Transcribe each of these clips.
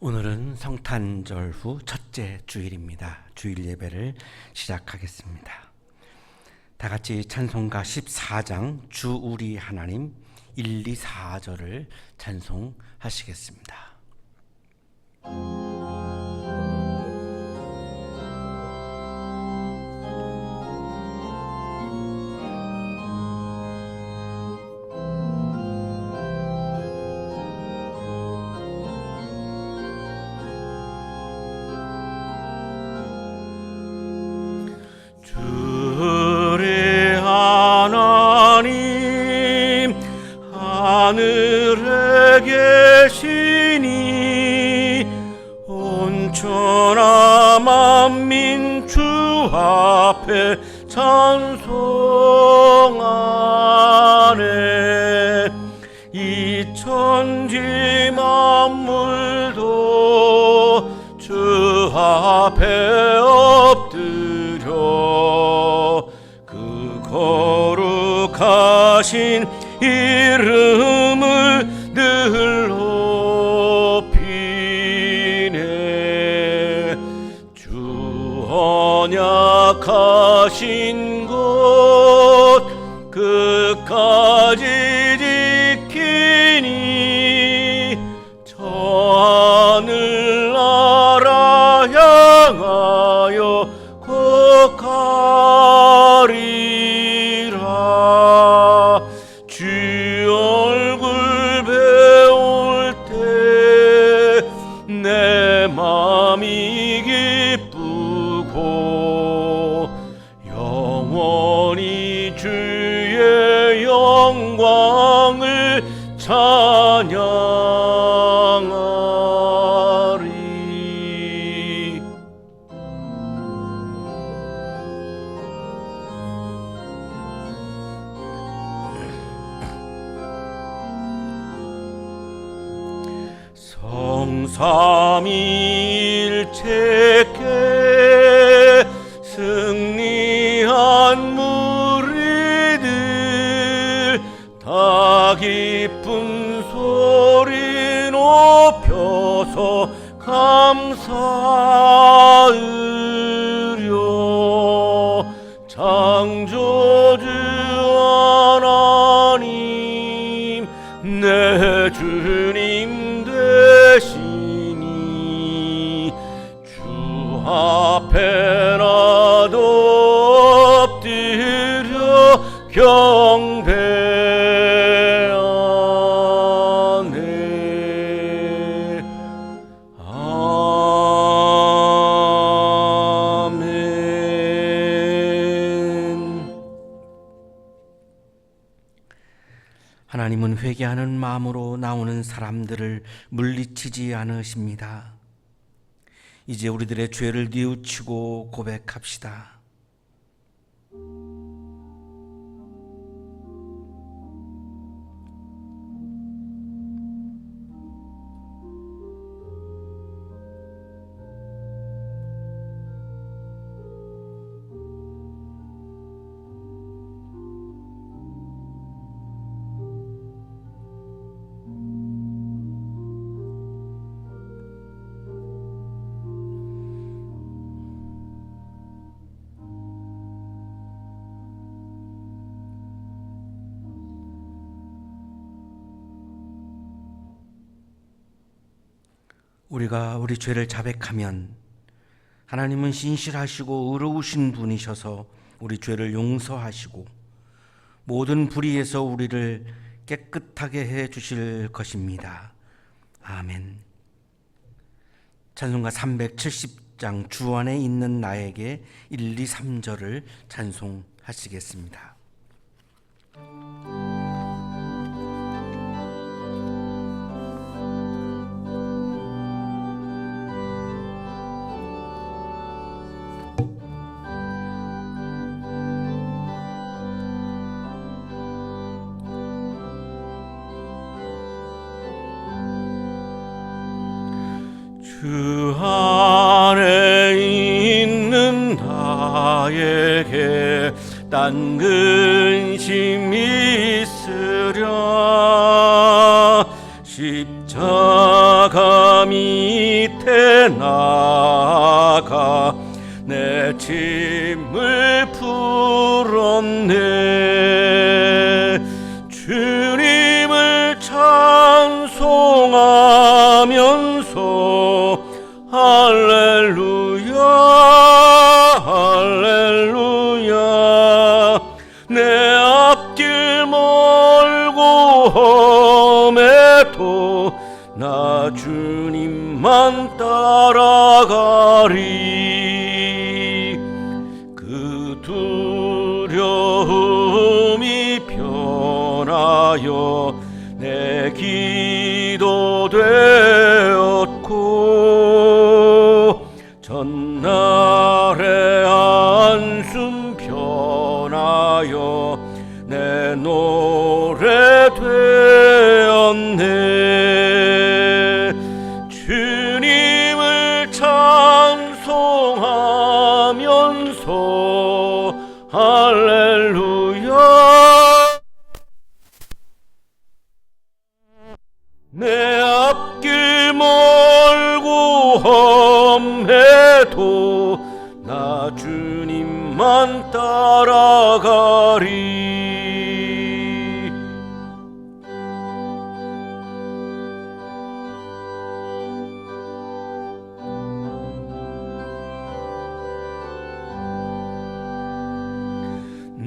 오늘은 성탄절 후 첫째 주일입니다. 주일 예배를 시작하겠습니다. 다 같이 찬송가 14장 주 우리 하나님 1, 2, 4절을 찬송하시겠습니다. 하늘에 계시니 온천하 만민 주 앞에 찬송하네. 이 천지 만물도 주 앞에 엎드려 그 거룩하신 이름을 늘 높이네. 주 언약하신 것 끝까지 지키니 저 하늘나라 향하여 거하리라. 주 얼굴 배울 때 내 맘이 기쁘고 영원히 주의 영광을 찬양하리. 성삼위일체께 승리한 무리들 다 기쁜 소리 높여서 감사하으려. 창조주 하나님 내 주님 되시니 주 앞에 나도 엎드려 경배하네. 아멘. 하나님은 회개하는 마음으로 나오는 사람들을 물리치지 않으십니다. 이제 우리들의 죄를 뉘우치고 고백합시다. 우리가 우리 죄를 자백하면 하나님은 신실하시고 의로우신 분이셔서 우리 죄를 용서하시고 모든 불의에서 우리를 깨끗하게 해 주실 것입니다. 아멘. 찬송가 370장 주 안에 있는 나에게 1, 2, 3절을 찬송하시겠습니다. 주 안에 있는 나에게 딴 근심이 있으랴. 십자가 십자 밑에 나가 내 짐을 풀었네. 주님을 찬송하면서 할렐루야 할렐루야. 내 앞길 멀고 험해도 나 주님만 따라가리. 그 두려움이 변하여 내 기도 되었고 전날의 한숨 변하여 내 노래 되었네. 주님을 찬송하면서 할렐루야. 내 앞길 멀고 험해도 나 주님만 따라가리.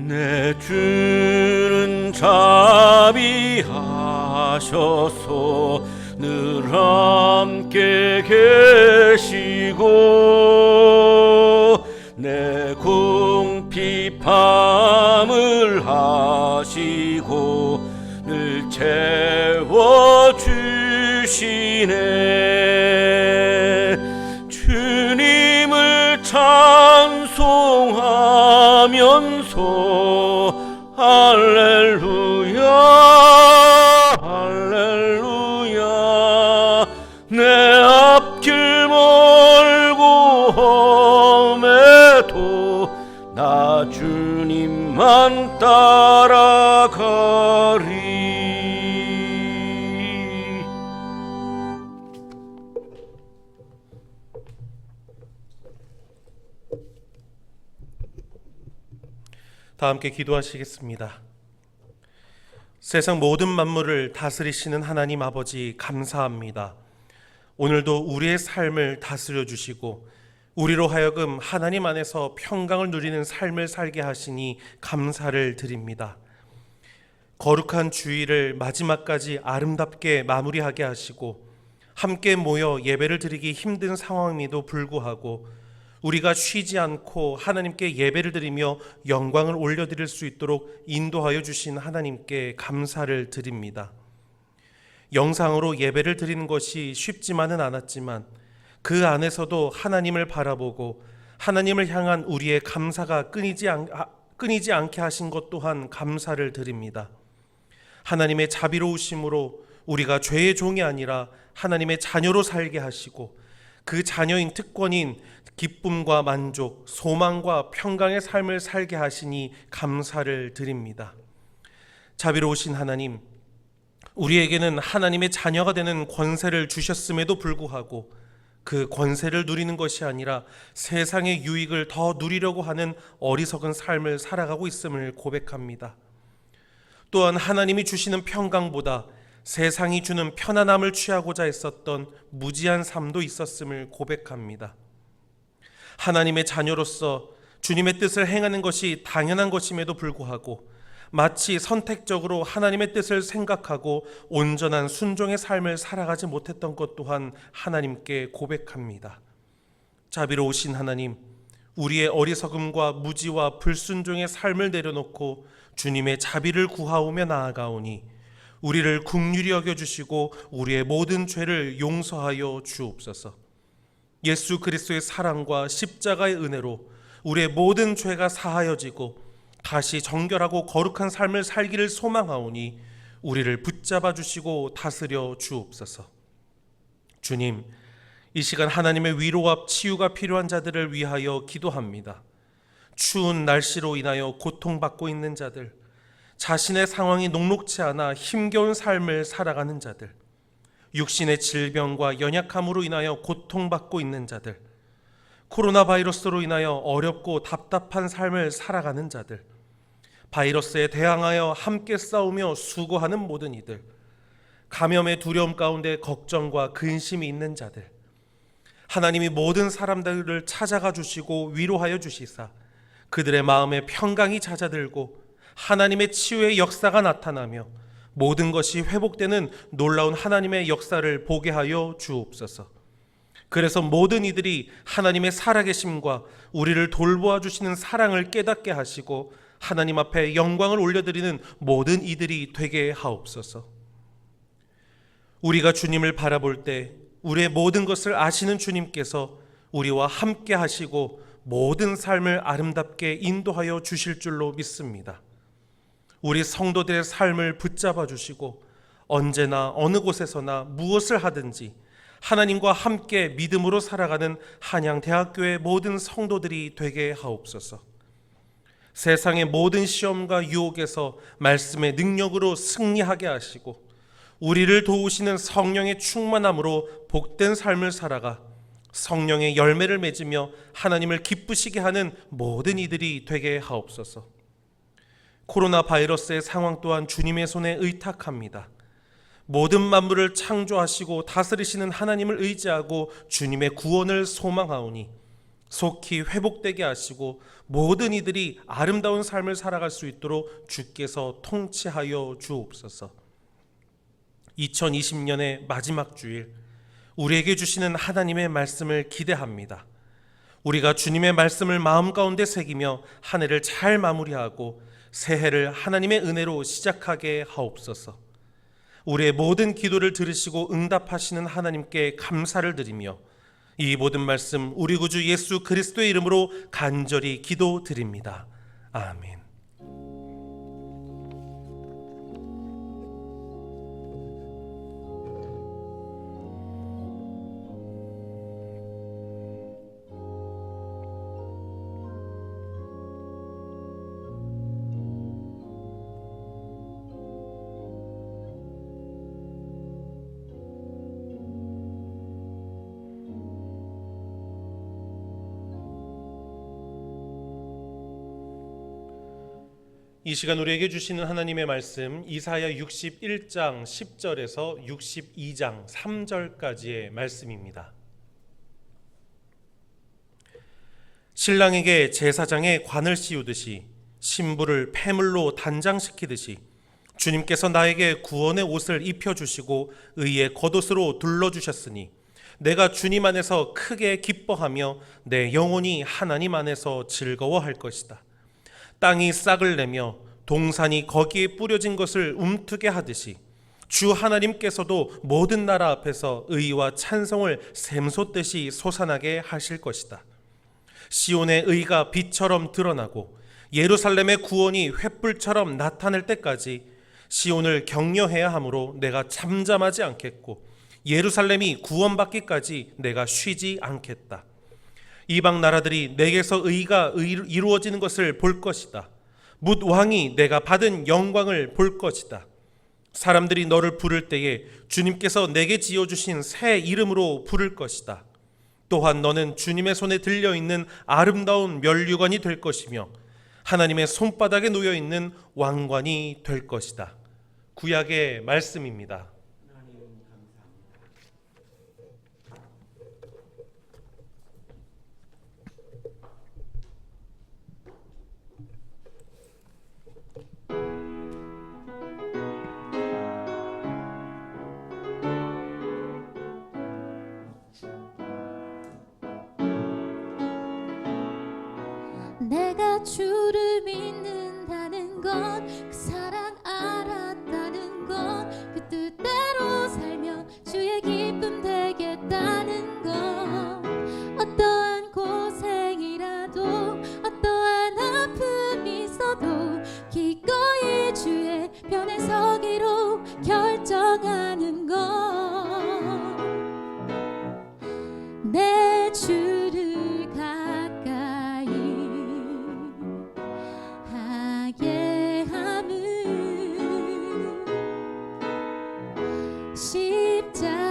내 주는 자비하셔서 늘 함께 계시고 내 궁핍함을 하시고 늘 채워주시네. 주님을 찬송하면서 할렐루야 할렐루야. 내 앞길 멀고 험해도 나 주님만 따라가리. 다 함께 기도하시겠습니다. 세상 모든 만물을 다스리시는 하나님 아버지 감사합니다. 오늘도 우리의 삶을 다스려 주시고 우리로 하여금 하나님 안에서 평강을 누리는 삶을 살게 하시니 감사를 드립니다. 거룩한 주일을 마지막까지 아름답게 마무리하게 하시고 함께 모여 예배를 드리기 힘든 상황임에도 불구하고 우리가 쉬지 않고 하나님께 예배를 드리며 영광을 올려드릴 수 있도록 인도하여 주신 하나님께 감사를 드립니다. 영상으로 예배를 드리는 것이 쉽지만은 않았지만 그 안에서도 하나님을 바라보고 하나님을 향한 우리의 감사가 끊이지 않게 하신 것 또한 감사를 드립니다. 하나님의 자비로우심으로 우리가 죄의 종이 아니라 하나님의 자녀로 살게 하시고 그 자녀인 특권인 기쁨과 만족, 소망과 평강의 삶을 살게 하시니 감사를 드립니다. 자비로우신 하나님, 우리에게는 하나님의 자녀가 되는 권세를 주셨음에도 불구하고 그 권세를 누리는 것이 아니라 세상의 유익을 더 누리려고 하는 어리석은 삶을 살아가고 있음을 고백합니다. 또한 하나님이 주시는 평강보다 세상이 주는 편안함을 취하고자 했었던 무지한 삶도 있었음을 고백합니다. 하나님의 자녀로서 주님의 뜻을 행하는 것이 당연한 것임에도 불구하고 마치 선택적으로 하나님의 뜻을 생각하고 온전한 순종의 삶을 살아가지 못했던 것 또한 하나님께 고백합니다. 자비로우신 하나님, 우리의 어리석음과 무지와 불순종의 삶을 내려놓고 주님의 자비를 구하오며 나아가오니 우리를 긍휼히 여겨주시고 우리의 모든 죄를 용서하여 주옵소서. 예수 그리스도의 사랑과 십자가의 은혜로 우리의 모든 죄가 사하여지고 다시 정결하고 거룩한 삶을 살기를 소망하오니 우리를 붙잡아 주시고 다스려 주옵소서. 주님, 이 시간 하나님의 위로와 치유가 필요한 자들을 위하여 기도합니다. 추운 날씨로 인하여 고통받고 있는 자들, 자신의 상황이 녹록치 않아 힘겨운 삶을 살아가는 자들, 육신의 질병과 연약함으로 인하여 고통받고 있는 자들, 코로나 바이러스로 인하여 어렵고 답답한 삶을 살아가는 자들, 바이러스에 대항하여 함께 싸우며 수고하는 모든 이들, 감염의 두려움 가운데 걱정과 근심이 있는 자들, 하나님이 모든 사람들을 찾아가 주시고 위로하여 주시사 그들의 마음에 평강이 잦아들고 하나님의 치유의 역사가 나타나며 모든 것이 회복되는 놀라운 하나님의 역사를 보게 하여 주옵소서. 그래서 모든 이들이 하나님의 살아계심과 우리를 돌보아 주시는 사랑을 깨닫게 하시고 하나님 앞에 영광을 올려드리는 모든 이들이 되게 하옵소서. 우리가 주님을 바라볼 때 우리의 모든 것을 아시는 주님께서 우리와 함께 하시고 모든 삶을 아름답게 인도하여 주실 줄로 믿습니다. 우리 성도들의 삶을 붙잡아 주시고 언제나 어느 곳에서나 무엇을 하든지 하나님과 함께 믿음으로 살아가는 한양대학교의 모든 성도들이 되게 하옵소서. 세상의 모든 시험과 유혹에서 말씀의 능력으로 승리하게 하시고 우리를 도우시는 성령의 충만함으로 복된 삶을 살아가 성령의 열매를 맺으며 하나님을 기쁘시게 하는 모든 이들이 되게 하옵소서. 코로나 바이러스의 상황 또한 주님의 손에 의탁합니다. 모든 만물을 창조하시고 다스리시는 하나님을 의지하고 주님의 구원을 소망하오니 속히 회복되게 하시고 모든 이들이 아름다운 삶을 살아갈 수 있도록 주께서 통치하여 주옵소서. 2020년의 마지막 주일, 우리에게 주시는 하나님의 말씀을 기대합니다. 우리가 주님의 말씀을 마음 가운데 새기며 한 해를 잘 마무리하고 새해를 하나님의 은혜로 시작하게 하옵소서. 우리의 모든 기도를 들으시고 응답하시는 하나님께 감사를 드리며 이 모든 말씀 우리 구주 예수 그리스도의 이름으로 간절히 기도드립니다. 아멘. 이 시간 우리에게 주시는 하나님의 말씀 이사야 61장 10절에서 62장 3절까지의 말씀입니다. 신랑에게 제사장의 관을 씌우듯이 신부를 폐물로 단장시키듯이 주님께서 나에게 구원의 옷을 입혀주시고 의의 겉옷으로 둘러주셨으니 내가 주님 안에서 크게 기뻐하며 내 영혼이 하나님 안에서 즐거워할 것이다. 땅이 싹을 내며 동산이 거기에 뿌려진 것을 움트게 하듯이 주 하나님께서도 모든 나라 앞에서 의와 찬송을 샘솟듯이 솟아나게 하실 것이다. 시온의 의가 빛처럼 드러나고 예루살렘의 구원이 횃불처럼 나타날 때까지 시온을 격려해야 하므로 내가 잠잠하지 않겠고 예루살렘이 구원받기까지 내가 쉬지 않겠다. 이방 나라들이 내게서 의가 이루어지는 것을 볼 것이다. 뭇 왕이 내가 받은 영광을 볼 것이다. 사람들이 너를 부를 때에 주님께서 내게 지어주신 새 이름으로 부를 것이다. 또한 너는 주님의 손에 들려있는 아름다운 면류관이 될 것이며 하나님의 손바닥에 놓여있는 왕관이 될 것이다. 구약의 말씀입니다. 내가 주를 믿는다는 건 그 사랑 알았다는 건 그 뜻대로 살면 주의 기쁨 되겠다는 건 어떠한 고생이라도 어떠한 아픔이 있어도 기꺼이 주의 편에 서기로 결정하는 건 내 주를 가까이 하게 함은 십자가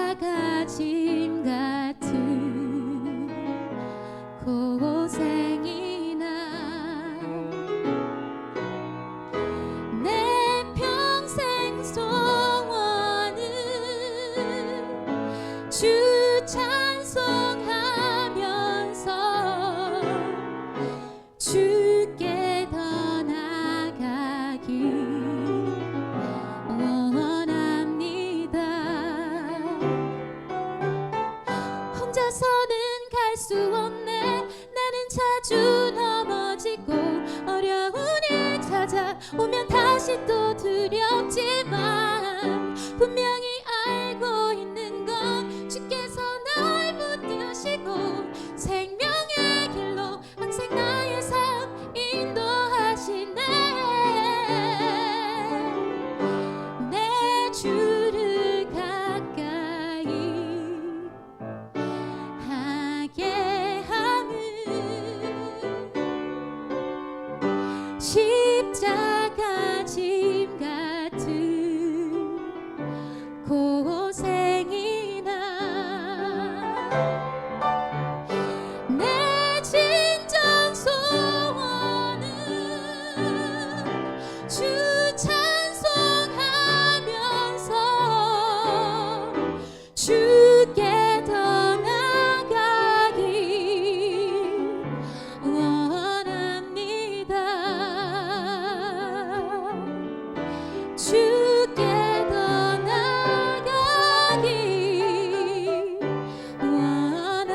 자주 넘어지고 어려운 일 찾아오면 다시 또 두렵지만 분명히 알고 있는 건 주께서 날 붙드시고 생명의 길로 항상 나의 삶 인도하시네. 내 주를 가까이 하게 하는 십자가 짐 같은 고생이나 내 진정 소원은 주 찬송하면서 주께 더 나아가기 원합니다. 주께 더 나아가기 원합니다.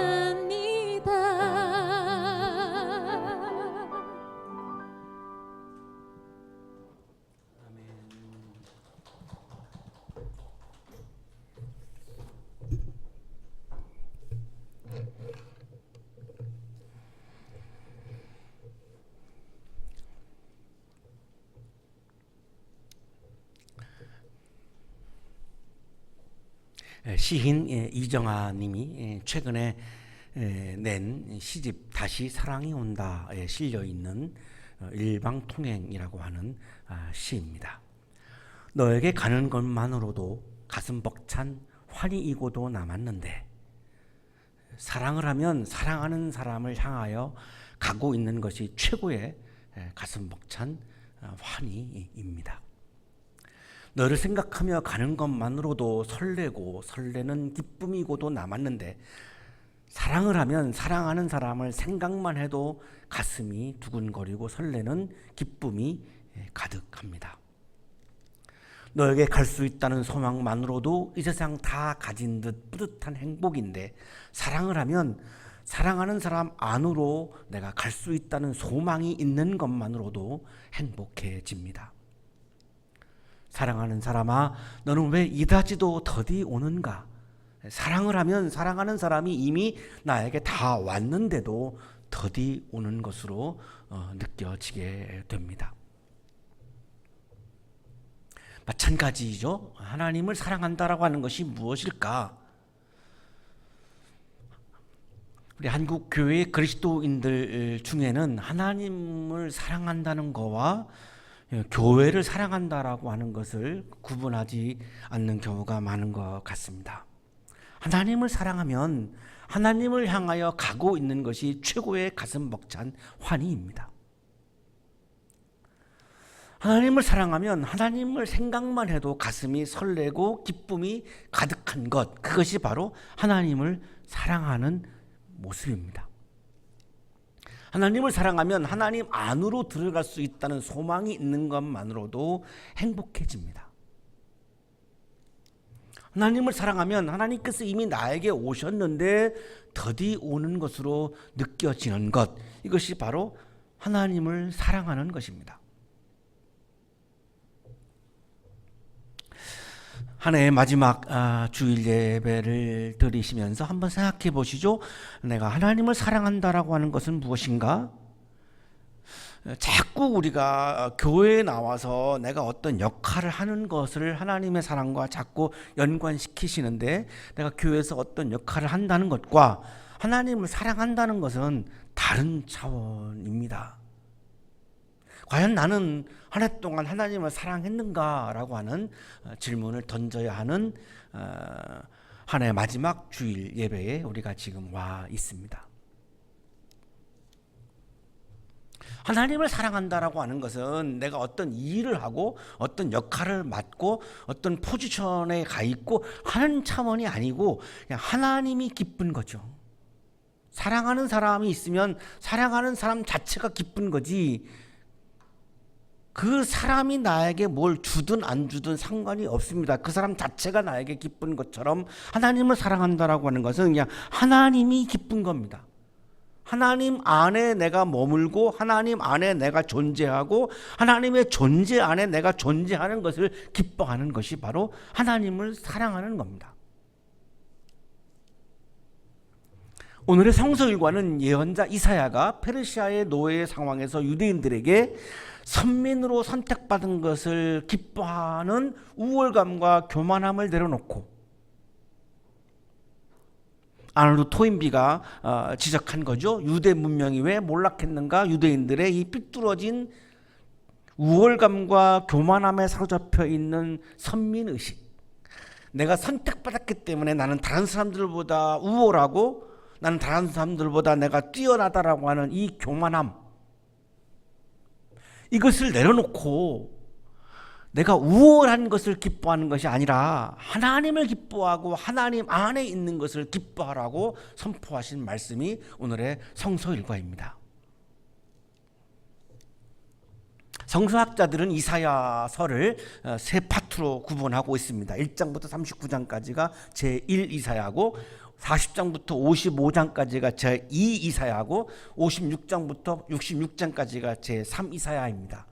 시인 이정아 님이 최근에 낸 시집 다시 사랑이 온다에 실려 있는 일방통행이라고 하는 시입니다. 너에게 가는 것만으로도 가슴 벅찬 환희이고도 남았는데 사랑을 하면 사랑하는 사람을 향하여 가고 있는 것이 최고의 가슴 벅찬 환희입니다. 너를 생각하며 가는 것만으로도 설레고 설레는 기쁨이고도 남았는데 사랑을 하면 사랑하는 사람을 생각만 해도 가슴이 두근거리고 설레는 기쁨이 가득합니다. 너에게 갈 수 있다는 소망만으로도 이 세상 다 가진 듯 뿌듯한 행복인데 사랑을 하면 사랑하는 사람 안으로 내가 갈 수 있다는 소망이 있는 것만으로도 행복해집니다. 사랑하는 사람아, 너는 왜 이다지도 더디 오는가? 사랑을 하면 사랑하는 사람이 이미 나에게 다 왔는데도 더디 오는 것으로 느껴지게 됩니다. 마찬가지죠. 하나님을 사랑한다라고 하는 것이 무엇일까? 우리 한국 교회 그리스도인들 중에는 하나님을 사랑한다는 것과 교회를 사랑한다라고 하는 것을 구분하지 않는 경우가 많은 것 같습니다. 하나님을 사랑하면 하나님을 향하여 가고 있는 것이 최고의 가슴 벅찬 환희입니다. 하나님을 사랑하면 하나님을 생각만 해도 가슴이 설레고 기쁨이 가득한 것, 그것이 바로 하나님을 사랑하는 모습입니다. 하나님을 사랑하면 하나님 안으로 들어갈 수 있다는 소망이 있는 것만으로도 행복해집니다. 하나님을 사랑하면 하나님께서 이미 나에게 오셨는데 더디 오는 것으로 느껴지는 것, 이것이 바로 하나님을 사랑하는 것입니다. 한 해의 마지막 주일 예배를 드리시면서 한번 생각해 보시죠. 내가 하나님을 사랑한다라고 하는 것은 무엇인가? 자꾸 우리가 교회에 나와서 내가 어떤 역할을 하는 것을 하나님의 사랑과 자꾸 연관시키시는데, 내가 교회에서 어떤 역할을 한다는 것과 하나님을 사랑한다는 것은 다른 차원입니다. 과연 나는 한 해 동안 하나님을 사랑했는가라고 하는 질문을 던져야 하는 한 해 마지막 주일 예배에 우리가 지금 와 있습니다. 하나님을 사랑한다라고 하는 것은 내가 어떤 일을 하고 어떤 역할을 맡고 어떤 포지션에 가 있고 하는 차원이 아니고 그냥 하나님이 기쁜 거죠. 사랑하는 사람이 있으면 사랑하는 사람 자체가 기쁜 거지, 그 사람이 나에게 뭘 주든 안 주든 상관이 없습니다. 그 사람 자체가 나에게 기쁜 것처럼 하나님을 사랑한다라고 하는 것은 그냥 하나님이 기쁜 겁니다. 하나님 안에 내가 머물고 하나님 안에 내가 존재하고 하나님의 존재 안에 내가 존재하는 것을 기뻐하는 것이 바로 하나님을 사랑하는 겁니다. 오늘의 성서일과는 예언자 이사야가 페르시아의 노예의 상황에서 유대인들에게 선민으로 선택받은 것을 기뻐하는 우월감과 교만함을 내려놓고 아르노 토인비가 지적한 거죠. 유대 문명이 왜 몰락했는가? 유대인들의 이 삐뚤어진 우월감과 교만함에 사로잡혀 있는 선민의식. 내가 선택받았기 때문에 나는 다른 사람들보다 우월하고 나는 다른 사람들보다 내가 뛰어나다라고 하는 이 교만함, 이것을 내려놓고 내가 우월한 것을 기뻐하는 것이 아니라 하나님을 기뻐하고 하나님 안에 있는 것을 기뻐하라고 선포하신 말씀이 오늘의 성서일과입니다. 성서학자들은 이사야서를 세 파트로 구분하고 있습니다. 1장부터 39장까지가 제1이사야고 40장부터 55장까지가 제2 이사야고 56장부터 66장까지가 제3이사야입니다.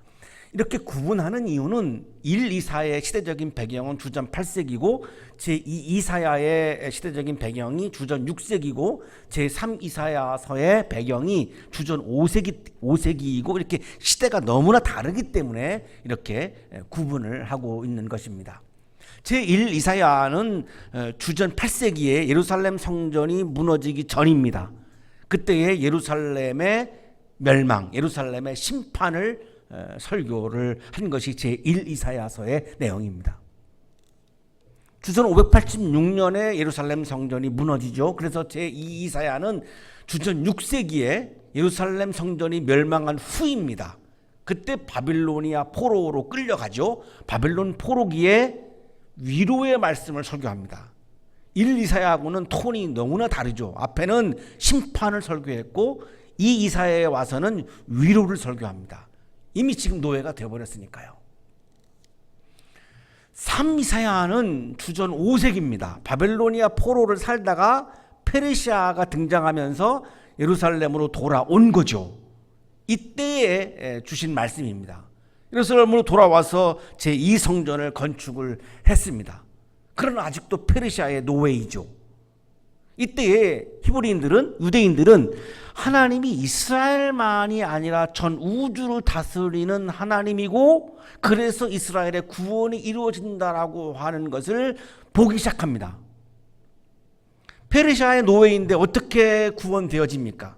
이렇게 구분하는 이유는 1 이사야의 시대적인 배경은 주전 8세기고 제2 이사야의 시대적인 배경이 주전 6세기고 제3 이사야서의 배경이 주전 5세기이고 이렇게 시대가 너무나 다르기 때문에 이렇게 구분을 하고 있는 것입니다. 제1 이사야는 주전 8세기에 예루살렘 성전이 무너지기 전입니다. 그때의 예루살렘의 멸망, 예루살렘의 심판을 설교를 한 것이 제1 이사야서의 내용입니다. 주전 586년에 예루살렘 성전이 무너지죠. 그래서 제2 이사야는 주전 6세기에 예루살렘 성전이 멸망한 후입니다. 그때 바빌로니아 포로로 끌려가죠. 바빌론 포로기에 위로의 말씀을 설교합니다. 1 이사야하고는 톤이 너무나 다르죠. 앞에는 심판을 설교했고 2 이사야에 와서는 위로를 설교합니다. 이미 지금 노예가 되어버렸으니까요. 3 이사야는 주전 5세기입니다. 바벨로니아 포로를 살다가 페르시아가 등장하면서 예루살렘으로 돌아온 거죠. 이때에 주신 말씀입니다. 예루살렘으로 돌아와서 제2성전을 건축을 했습니다. 그러나 아직도 페르시아의 노예이죠. 이때에 히브리인들은, 유대인들은 하나님이 이스라엘만이 아니라 전 우주를 다스리는 하나님이고 그래서 이스라엘의 구원이 이루어진다라고 하는 것을 보기 시작합니다. 페르시아의 노예인데 어떻게 구원되어집니까?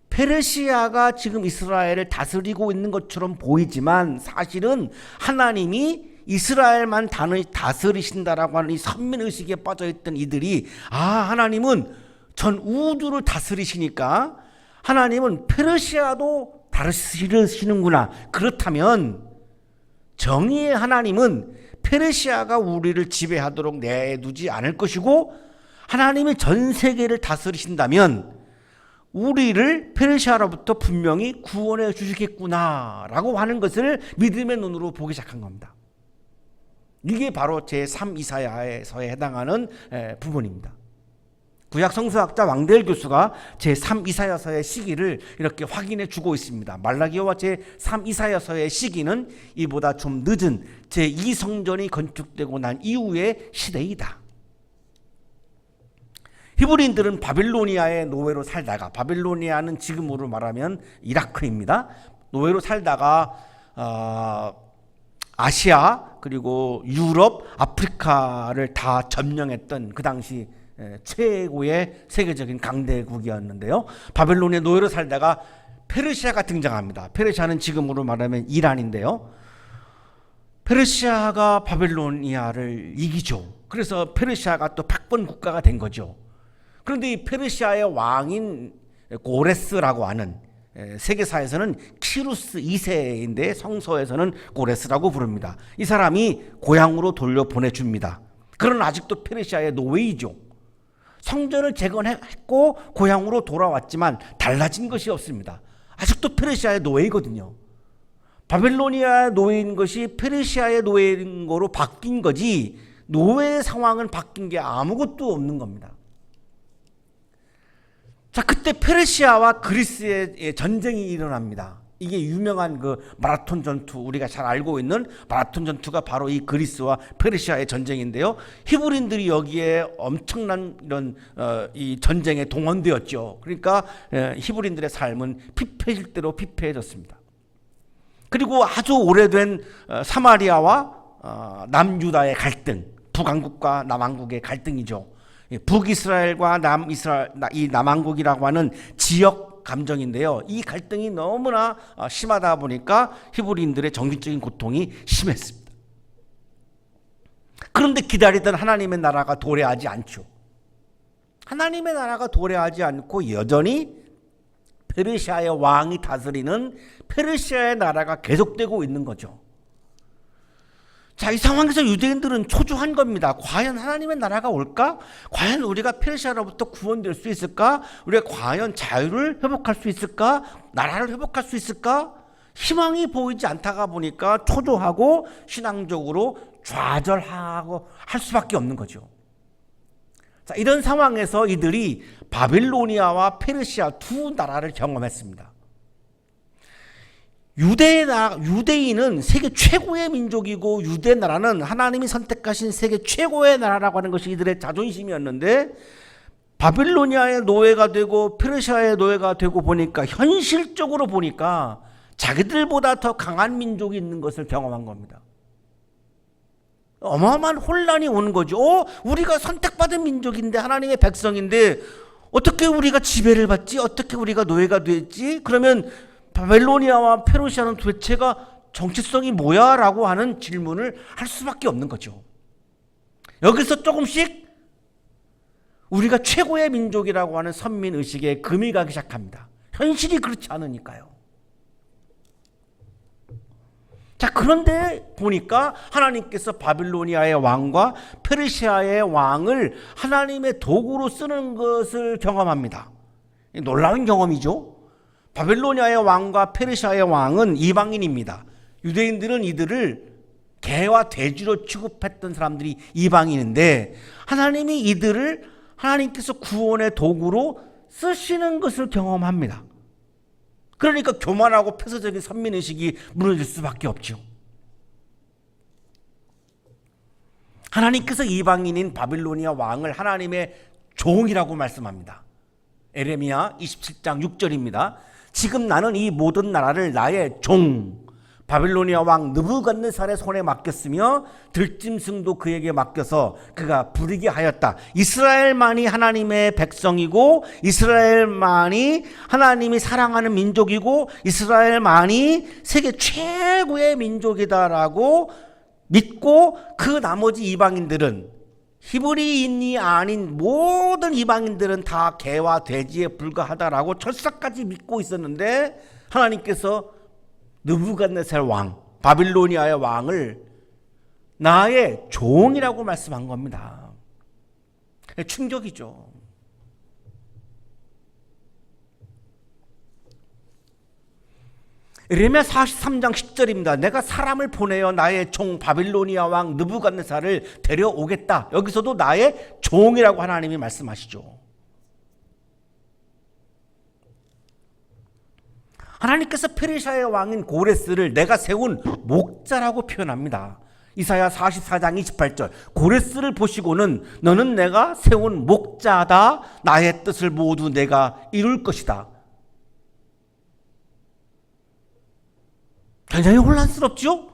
페르시아가 지금 이스라엘을 다스리고 있는 것처럼 보이지만 사실은 하나님이 이스라엘만 다스리신다라고 하는 이 선민의식에 빠져있던 이들이 하나님은 전 우주를 다스리시니까 하나님은 페르시아도 다스리시는구나. 그렇다면 정의의 하나님은 페르시아가 우리를 지배하도록 내두지 않을 것이고 하나님이 전 세계를 다스리신다면 우리를 페르시아로부터 분명히 구원해 주시겠구나라고 하는 것을 믿음의 눈으로 보기 시작한 겁니다. 이게 바로 제3 이사야서에 해당하는 부분입니다. 구약 성서학자 왕대일 교수가 제3 이사야서의 시기를 이렇게 확인해 주고 있습니다. 말라기와 제3 이사야서의 시기는 이보다 좀 늦은 제2 성전이 건축되고 난 이후의 시대이다. 히브리인들은 바빌로니아의 노예로 살다가, 바빌로니아는 지금으로 말하면 이라크입니다. 노예로 살다가 아시아 그리고 유럽, 아프리카를 다 점령했던 그 당시 최고의 세계적인 강대국이었는데요. 바벨론의 노예로 살다가 페르시아가 등장합니다. 페르시아는 지금으로 말하면 이란인데요. 페르시아가 바벨로니아를 이기죠. 그래서 페르시아가 또 패권 국가가 된 거죠. 그런데 이 페르시아의 왕인 고레스라고 하는, 세계사에서는 키루스 2세인데 성서에서는 고레스라고 부릅니다. 이 사람이 고향으로 돌려보내줍니다. 그러나 아직도 페르시아의 노예이죠. 성전을 재건했고 고향으로 돌아왔지만 달라진 것이 없습니다. 아직도 페르시아의 노예이거든요. 바벨로니아의 노예인 것이 페르시아의 노예인 거로 바뀐 거지 노예의 상황은 바뀐 게 아무것도 없는 겁니다. 자, 그때 페르시아와 그리스의 전쟁이 일어납니다. 이게 유명한 그 마라톤 전투, 우리가 잘 알고 있는 마라톤 전투가 바로 이 그리스와 페르시아의 전쟁인데요. 히브리인들이 여기에 엄청난 이런 이 전쟁에 동원되었죠. 그러니까 히브리인들의 삶은 피폐해질 대로 피폐해졌습니다. 그리고 아주 오래된 사마리아와 남유다의 갈등, 북왕국과 남왕국의 갈등이죠. 북이스라엘과 남이스라엘, 이 남왕국이라고 하는 지역 감정인데요. 이 갈등이 너무나 심하다 보니까 히브리인들의 정신적인 고통이 심했습니다. 그런데 기다리던 하나님의 나라가 도래하지 않죠. 하나님의 나라가 도래하지 않고 여전히 페르시아의 왕이 다스리는 페르시아의 나라가 계속되고 있는 거죠. 자, 이 상황에서 유대인들은 초조한 겁니다. 과연 하나님의 나라가 올까? 과연 우리가 페르시아로부터 구원될 수 있을까? 우리가 과연 자유를 회복할 수 있을까? 나라를 회복할 수 있을까? 희망이 보이지 않다가 보니까 초조하고 신앙적으로 좌절하고 할 수밖에 없는 거죠. 자, 이런 상황에서 이들이 바빌로니아와 페르시아 두 나라를 경험했습니다. 유대인은 세계 최고의 민족이고 유대 나라는 하나님이 선택하신 세계 최고의 나라라고 하는 것이 이들의 자존심이었는데, 바빌로니아의 노예가 되고 페르시아의 노예가 되고 보니까 현실적으로 보니까 자기들보다 더 강한 민족이 있는 것을 경험한 겁니다. 어마어마한 혼란이 오는 거죠. 우리가 선택받은 민족인데, 하나님의 백성인데 어떻게 우리가 지배를 받지? 어떻게 우리가 노예가 됐지? 그러면 바빌로니아와 페르시아는 도대체가 정체성이 뭐야? 라고 하는 질문을 할 수밖에 없는 거죠. 여기서 조금씩 우리가 최고의 민족이라고 하는 선민의식에 금이 가기 시작합니다. 현실이 그렇지 않으니까요. 자, 그런데 보니까 하나님께서 바빌로니아의 왕과 페르시아의 왕을 하나님의 도구로 쓰는 것을 경험합니다. 놀라운 경험이죠. 바빌로니아의 왕과 페르시아의 왕은 이방인입니다. 유대인들은 이들을 개와 돼지로 취급했던 사람들이 이방인인데, 하나님이 이들을 하나님께서 구원의 도구로 쓰시는 것을 경험합니다. 그러니까 교만하고 폐쇄적인 선민의식이 무너질 수밖에 없죠. 하나님께서 이방인인 바빌로니아 왕을 하나님의 종이라고 말씀합니다. 에레미야 27장 6절입니다. 지금 나는 이 모든 나라를 나의 종 바빌로니아 왕 느부갓네살의 손에 맡겼으며 들짐승도 그에게 맡겨서 그가 부리게 하였다. 이스라엘만이 하나님의 백성이고, 이스라엘만이 하나님이 사랑하는 민족이고, 이스라엘만이 세계 최고의 민족이다라고 믿고, 그 나머지 이방인들은, 히브리인이 아닌 모든 이방인들은 다 개와 돼지에 불과하다라고 철사까지 믿고 있었는데, 하나님께서 느부갓네살 왕, 바빌로니아의 왕을 나의 종이라고 말씀한 겁니다. 충격이죠. 에레미야 43장 10절입니다. 내가 사람을 보내어 나의 종 바빌로니아 왕 느부갓네살을 데려오겠다. 여기서도 나의 종이라고 하나님이 말씀하시죠. 하나님께서 페르시아의 왕인 고레스를 내가 세운 목자라고 표현합니다. 이사야 44장 28절. 고레스를 보시고는 너는 내가 세운 목자다. 나의 뜻을 모두 내가 이룰 것이다. 굉장히 혼란스럽죠?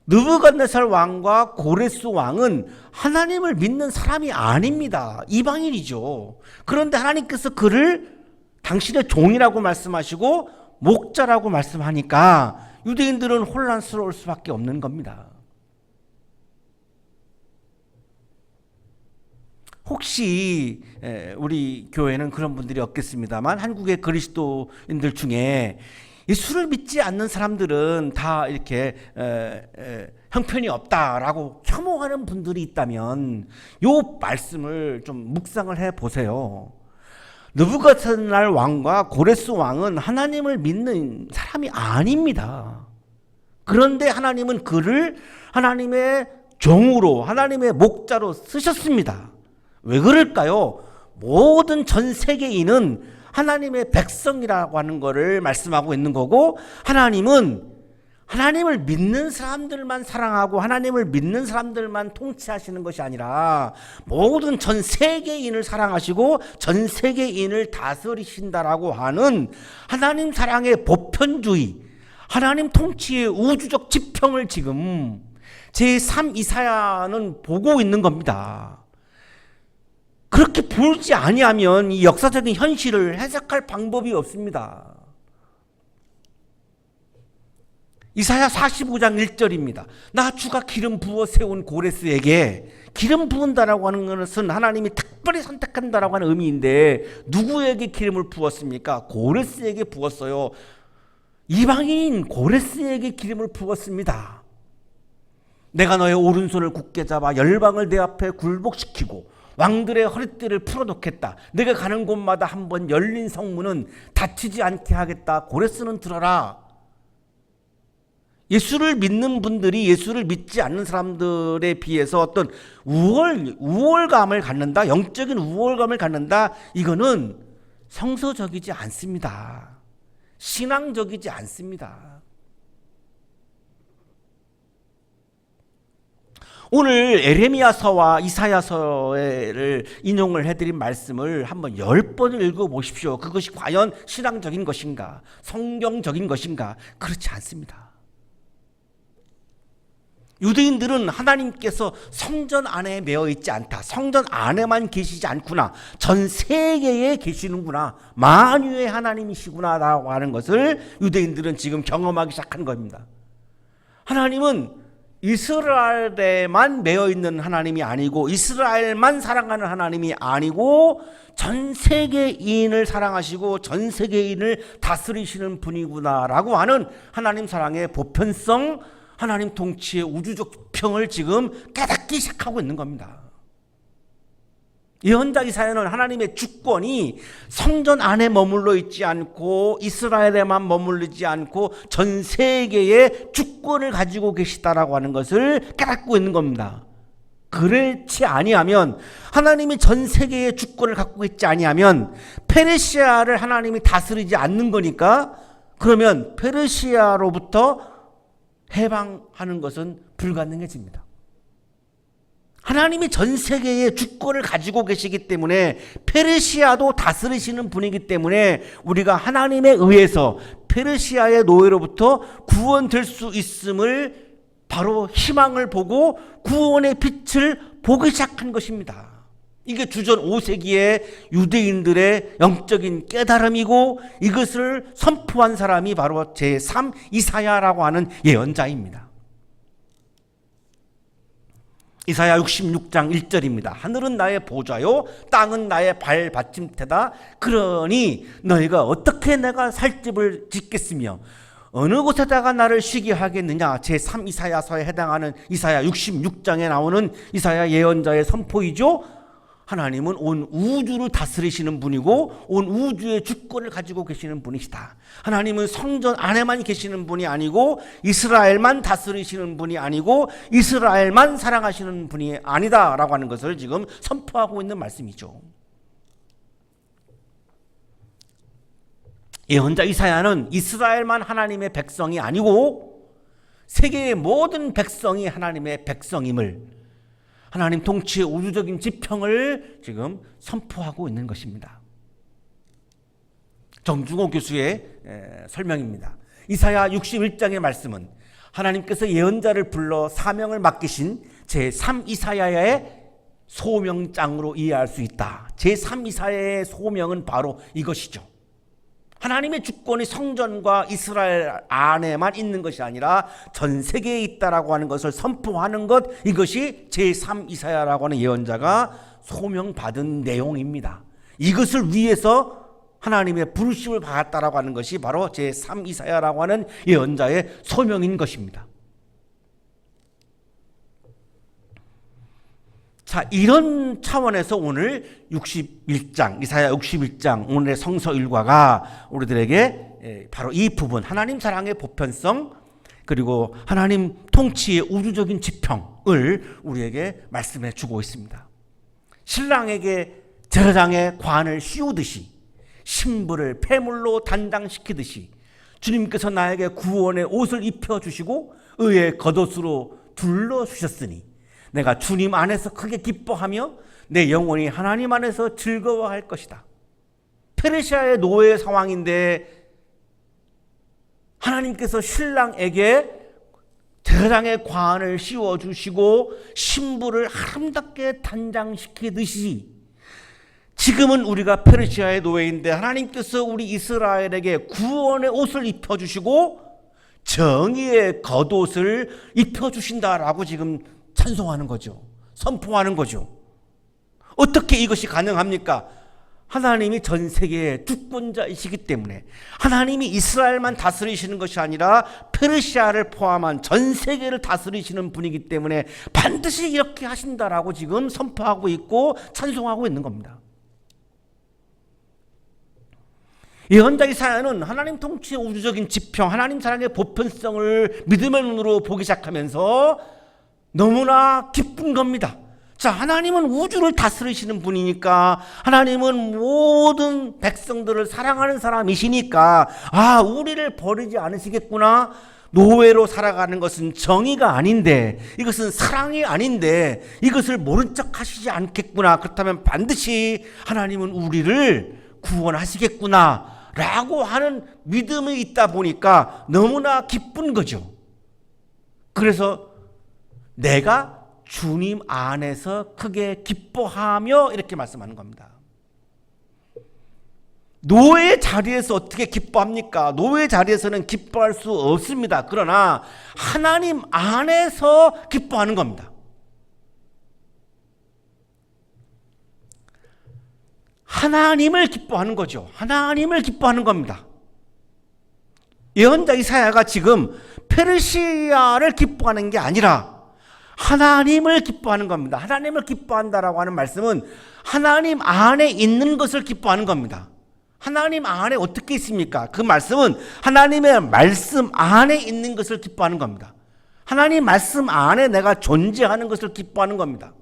느부갓네살 왕과 고레스 왕은 하나님을 믿는 사람이 아닙니다. 이방인이죠. 그런데 하나님께서 그를 당신의 종이라고 말씀하시고 목자라고 말씀하니까 유대인들은 혼란스러울 수밖에 없는 겁니다. 혹시 우리 교회는 그런 분들이 없겠습니다만, 한국의 그리스도인들 중에 이 술을 믿지 않는 사람들은 다 이렇게 형편이 없다라고 혐오하는 분들이 있다면 이 말씀을 좀 묵상을 해 보세요. 느부갓네살 왕과 고레스 왕은 하나님을 믿는 사람이 아닙니다. 그런데 하나님은 그를 하나님의 종으로, 하나님의 목자로 쓰셨습니다. 왜 그럴까요? 모든 전 세계인은 하나님의 백성이라고 하는 것을 말씀하고 있는 거고, 하나님은 하나님을 믿는 사람들만 사랑하고 하나님을 믿는 사람들만 통치하시는 것이 아니라 모든 전 세계인을 사랑하시고 전 세계인을 다스리신다라고 하는 하나님 사랑의 보편주의, 하나님 통치의 우주적 지평을 지금 제3 이사야는 보고 있는 겁니다. 그렇게 보지 아니하면 이 역사적인 현실을 해석할 방법이 없습니다. 이사야 45장 1절입니다. 나 주가 기름 부어 세운 고레스에게, 기름 부은다라고 하는 것은 하나님이 특별히 선택한다라고 하는 의미인데 누구에게 기름을 부었습니까? 고레스에게 부었어요. 이방인 고레스에게 기름을 부었습니다. 내가 너의 오른손을 굳게 잡아 열방을 내 앞에 굴복시키고 왕들의 허리띠를 풀어놓겠다. 내가 가는 곳마다 한번 열린 성문은 닫히지 않게 하겠다. 고레스는 들어라. 예수를 믿는 분들이 예수를 믿지 않는 사람들에 비해서 어떤 우월감을 갖는다, 영적인 우월감을 갖는다, 이거는 성서적이지 않습니다. 신앙적이지 않습니다. 오늘 에레미야서와 이사야서를 인용을 해드린 말씀을 한번 10번을 읽어보십시오. 그것이 과연 신앙적인 것인가, 성경적인 것인가? 그렇지 않습니다. 유대인들은 하나님께서 성전 안에 매어 있지 않다, 성전 안에만 계시지 않구나, 전 세계에 계시는구나, 만유의 하나님이시구나 라고 하는 것을 유대인들은 지금 경험하기 시작한 겁니다. 하나님은 이스라엘에만 매어 있는 하나님이 아니고 이스라엘만 사랑하는 하나님이 아니고 전 세계인을 사랑하시고 전 세계인을 다스리시는 분이구나라고 하는 하나님 사랑의 보편성, 하나님 통치의 우주적 평을 지금 깨닫기 시작하고 있는 겁니다. 예언자 이사야는 하나님의 주권이 성전 안에 머물러 있지 않고 이스라엘에만 머물르지 않고 전 세계의 주권을 가지고 계시다라고 하는 것을 깨닫고 있는 겁니다. 그렇지 아니하면, 하나님이 전 세계의 주권을 갖고 있지 아니하면 페르시아를 하나님이 다스리지 않는 거니까, 그러면 페르시아로부터 해방하는 것은 불가능해집니다. 하나님이 전 세계의 주권을 가지고 계시기 때문에, 페르시아도 다스리시는 분이기 때문에 우리가 하나님에 의해서 페르시아의 노예로부터 구원될 수 있음을 바로 희망을 보고 구원의 빛을 보기 시작한 것입니다. 이게 주전 5세기의 유대인들의 영적인 깨달음이고, 이것을 선포한 사람이 바로 제3 이사야라고 하는 예언자입니다. 이사야 66장 1절입니다. 하늘은 나의 보좌요 땅은 나의 발받침대다. 그러니 너희가 어떻게 내가 살 집을 짓겠으며 어느 곳에다가 나를 쉬게 하겠느냐. 제3 이사야서에 해당하는 이사야 66장에 나오는 이사야 예언자의 선포이죠. 하나님은 온 우주를 다스리시는 분이고 온 우주의 주권을 가지고 계시는 분이시다. 하나님은 성전 안에만 계시는 분이 아니고 이스라엘만 다스리시는 분이 아니고 이스라엘만 사랑하시는 분이 아니다라고 하는 것을 지금 선포하고 있는 말씀이죠. 예언자 이사야는 이스라엘만 하나님의 백성이 아니고 세계의 모든 백성이 하나님의 백성임을, 하나님 통치의 우주적인 지평을 지금 선포하고 있는 것입니다. 정중호 교수의 설명입니다. 이사야 61장의 말씀은 하나님께서 예언자를 불러 사명을 맡기신 제3 이사야의 소명장으로 이해할 수 있다. 제3 이사야의 소명은 바로 이것이죠. 하나님의 주권이 성전과 이스라엘 안에만 있는 것이 아니라 전 세계에 있다라고 하는 것을 선포하는 것, 이것이 제3 이사야라고 하는 예언자가 소명받은 내용입니다. 이것을 위해서 하나님의 부르심을 받았다라고 하는 것이 바로 제3 이사야라고 하는 예언자의 소명인 것입니다. 자, 이런 차원에서 오늘 61장, 이사야 61장, 오늘의 성서 일과가 우리들에게 바로 이 부분, 하나님 사랑의 보편성, 그리고 하나님 통치의 우주적인 지평을 우리에게 말씀해 주고 있습니다. 신랑에게 제사장의 관을 씌우듯이, 신부를 폐물로 단장시키듯이 주님께서 나에게 구원의 옷을 입혀주시고 의의 겉옷으로 둘러주셨으니 내가 주님 안에서 크게 기뻐하며 내 영혼이 하나님 안에서 즐거워할 것이다. 페르시아의 노예 상황인데 하나님께서 신랑에게 제사장의 관을 씌워주시고 신부를 아름답게 단장시키듯이 지금은 우리가 페르시아의 노예인데 하나님께서 우리 이스라엘에게 구원의 옷을 입혀주시고 정의의 겉옷을 입혀주신다라고 지금 찬송하는 거죠. 선포하는 거죠. 어떻게 이것이 가능합니까? 하나님이 전 세계의 주권자이시기 때문에, 하나님이 이스라엘만 다스리시는 것이 아니라 페르시아를 포함한 전 세계를 다스리시는 분이기 때문에 반드시 이렇게 하신다라고 지금 선포하고 있고 찬송하고 있는 겁니다. 예언자 이사야는 하나님 통치의 우주적인 지평, 하나님 사랑의 보편성을 믿음의 눈으로 보기 시작하면서 너무나 기쁜 겁니다. 자, 하나님은 우주를 다스리시는 분이니까, 하나님은 모든 백성들을 사랑하는 사람이시니까, 아, 우리를 버리지 않으시겠구나. 노예로 살아가는 것은 정의가 아닌데, 이것은 사랑이 아닌데, 이것을 모른 척 하시지 않겠구나. 그렇다면 반드시 하나님은 우리를 구원하시겠구나 라고 하는 믿음이 있다 보니까 너무나 기쁜 거죠. 그래서 내가 주님 안에서 크게 기뻐하며 이렇게 말씀하는 겁니다. 노예 자리에서 어떻게 기뻐합니까? 노예 자리에서는 기뻐할 수 없습니다. 그러나 하나님 안에서 기뻐하는 겁니다. 하나님을 기뻐하는 거죠. 하나님을 기뻐하는 겁니다. 예언자 이사야가 지금 페르시아를 기뻐하는 게 아니라 하나님을 기뻐하는 겁니다. 하나님을 기뻐한다라고 하는 말씀은 하나님 안에 있는 것을 기뻐하는 겁니다. 하나님 안에 어떻게 있습니까? 그 말씀은 하나님의 말씀 안에 있는 것을 기뻐하는 겁니다. 하나님 말씀 안에 내가 존재하는 것을 기뻐하는 겁니다.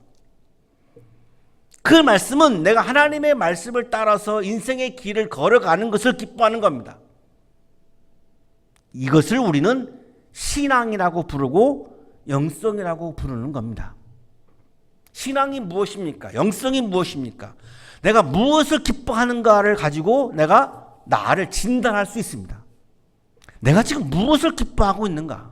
그 말씀은 내가 하나님의 말씀을 따라서 인생의 길을 걸어가는 것을 기뻐하는 겁니다. 이것을 우리는 신앙이라고 부르고 영성이라고 부르는 겁니다. 신앙이 무엇입니까? 영성이 무엇입니까? 내가 무엇을 기뻐하는가를 가지고 내가 나를 진단할 수 있습니다. 내가 지금 무엇을 기뻐하고 있는가?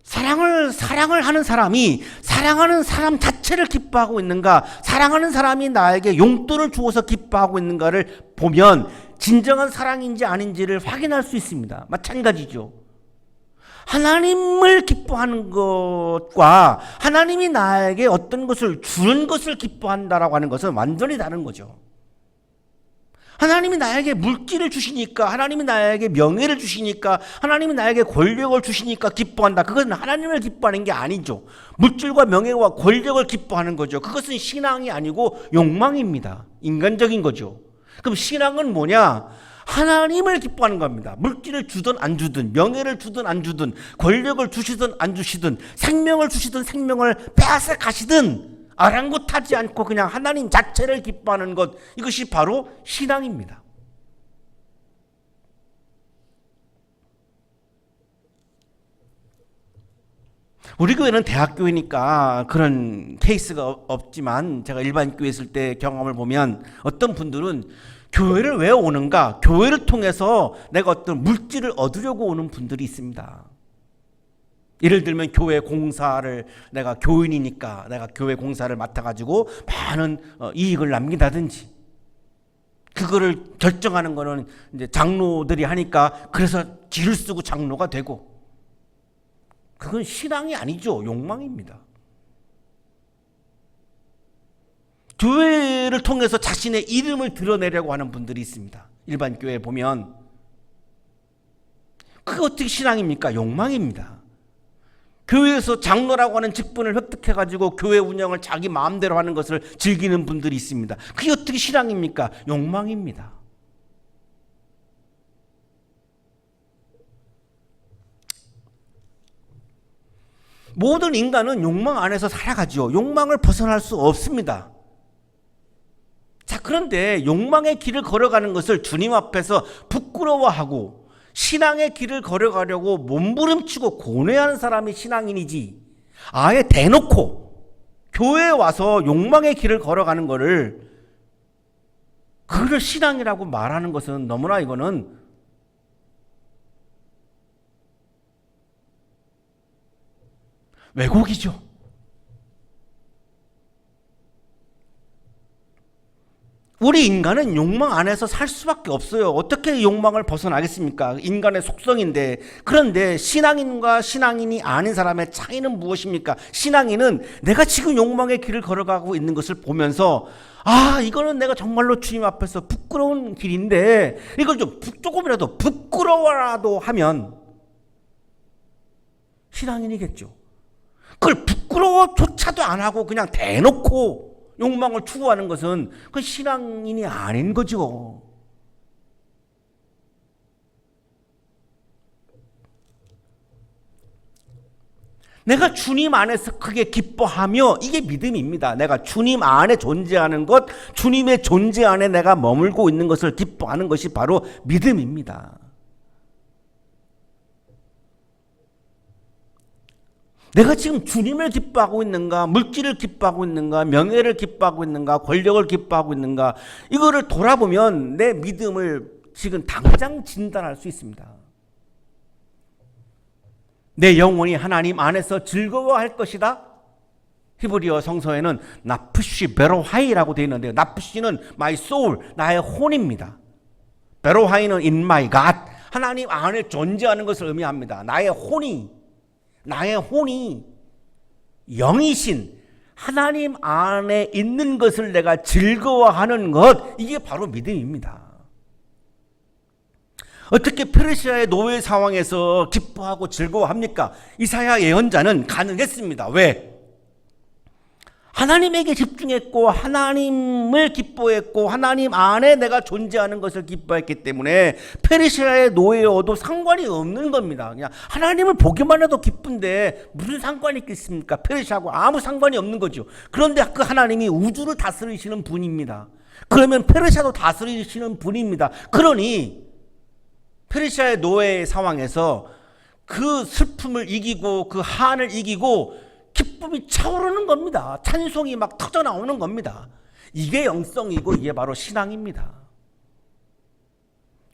사랑을 하는 사람이 사랑하는 사람 자체를 기뻐하고 있는가, 사랑하는 사람이 나에게 용돈을 주어서 기뻐하고 있는가를 보면 진정한 사랑인지 아닌지를 확인할 수 있습니다. 마찬가지죠. 하나님을 기뻐하는 것과 하나님이 나에게 어떤 것을 주는 것을 기뻐한다라고 하는 것은 완전히 다른 거죠. 하나님이 나에게 물질을 주시니까, 하나님이 나에게 명예를 주시니까, 하나님이 나에게 권력을 주시니까 기뻐한다. 그것은 하나님을 기뻐하는 게 아니죠. 물질과 명예와 권력을 기뻐하는 거죠. 그것은 신앙이 아니고 욕망입니다. 인간적인 거죠. 그럼 신앙은 뭐냐? 하나님을 기뻐하는 겁니다. 물질을 주든 안 주든, 명예를 주든 안 주든, 권력을 주시든 안 주시든, 생명을 주시든 생명을 빼앗아 가시든 아랑곳하지 않고 그냥 하나님 자체를 기뻐하는 것, 이것이 바로 신앙입니다. 우리 교회는 대학교이니까 그런 케이스가 없지만 제가 일반 교회 있을 때 경험을 보면 어떤 분들은 교회를 왜 오는가? 교회를 통해서 내가 어떤 물질을 얻으려고 오는 분들이 있습니다. 예를 들면 교회 공사를, 내가 교인이니까 내가 교회 공사를 맡아가지고 많은 이익을 남긴다든지, 그거를 결정하는 거는 이제 장로들이 하니까 그래서 길을 쓰고 장로가 되고, 그건 신앙이 아니죠. 욕망입니다. 교회를 통해서 자신의 이름을 드러내려고 하는 분들이 있습니다. 일반 교회에 보면. 그게 어떻게 신앙입니까? 욕망입니다. 교회에서 장로라고 하는 직분을 획득해가지고 교회 운영을 자기 마음대로 하는 것을 즐기는 분들이 있습니다. 그게 어떻게 신앙입니까? 욕망입니다. 모든 인간은 욕망 안에서 살아가죠. 욕망을 벗어날 수 없습니다. 자, 그런데 욕망의 길을 걸어가는 것을 주님 앞에서 부끄러워하고 신앙의 길을 걸어가려고 몸부림치고 고뇌하는 사람이 신앙인이지, 아예 대놓고 교회에 와서 욕망의 길을 걸어가는 거를 그를 신앙이라고 말하는 것은 너무나 이거는 왜곡이죠. 우리 인간은 욕망 안에서 살 수밖에 없어요. 어떻게 욕망을 벗어나겠습니까? 인간의 속성인데. 그런데 신앙인과 신앙인이 아닌 사람의 차이는 무엇입니까? 신앙인은 내가 지금 욕망의 길을 걸어가고 있는 것을 보면서, 아, 이거는 내가 정말로 주님 앞에서 부끄러운 길인데 이걸 좀 조금이라도 부끄러워라도 하면 신앙인이겠죠. 그걸 부끄러워조차도 안 하고 그냥 대놓고 욕망을 추구하는 것은 그 신앙인이 아닌 거죠. 내가 주님 안에서 크게 기뻐하며, 이게 믿음입니다. 내가 주님 안에 존재하는 것, 주님의 존재 안에 내가 머물고 있는 것을 기뻐하는 것이 바로 믿음입니다. 내가 지금 주님을 기뻐하고 있는가, 물질을 기뻐하고 있는가, 명예를 기뻐하고 있는가, 권력을 기뻐하고 있는가, 이거를 돌아보면 내 믿음을 지금 당장 진단할 수 있습니다. 내 영혼이 하나님 안에서 즐거워할 것이다. 히브리어 성서에는 나프시 베로하이라고 되어 있는데요, 나프시는 my soul, 나의 혼입니다. 베로하이는 in my God, 하나님 안에 존재하는 것을 의미합니다. 나의 혼이 영이신 하나님 안에 있는 것을 내가 즐거워하는 것, 이게 바로 믿음입니다. 어떻게 페르시아의 노예 상황에서 기뻐하고 즐거워합니까? 이사야 예언자는 가능했습니다. 왜? 하나님에게 집중했고 하나님을 기뻐했고 하나님 안에 내가 존재하는 것을 기뻐했기 때문에 페르시아의 노예여도 상관이 없는 겁니다. 그냥 하나님을 보기만 해도 기쁜데 무슨 상관이 있겠습니까? 페르시아하고 아무 상관이 없는 거죠. 그런데 그 하나님이 우주를 다스리시는 분입니다. 그러면 페르시아도 다스리시는 분입니다. 그러니 페르시아의 노예 상황에서 그 슬픔을 이기고 그 한을 이기고 기쁨이 차오르는 겁니다. 찬송이 막 터져 나오는 겁니다. 이게 영성이고 이게 바로 신앙입니다.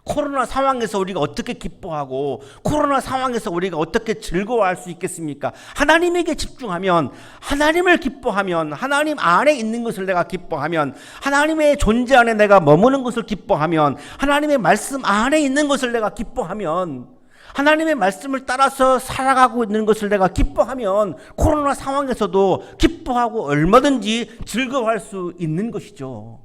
코로나 상황에서 우리가 어떻게 기뻐하고 코로나 상황에서 우리가 어떻게 즐거워할 수 있겠습니까? 하나님에게 집중하면, 하나님을 기뻐하면, 하나님 안에 있는 것을 내가 기뻐하면, 하나님의 존재 안에 내가 머무는 것을 기뻐하면, 하나님의 말씀 안에 있는 것을 내가 기뻐하면, 하나님의 말씀을 따라서 살아가고 있는 것을 내가 기뻐하면 코로나 상황에서도 기뻐하고 얼마든지 즐거워할 수 있는 것이죠.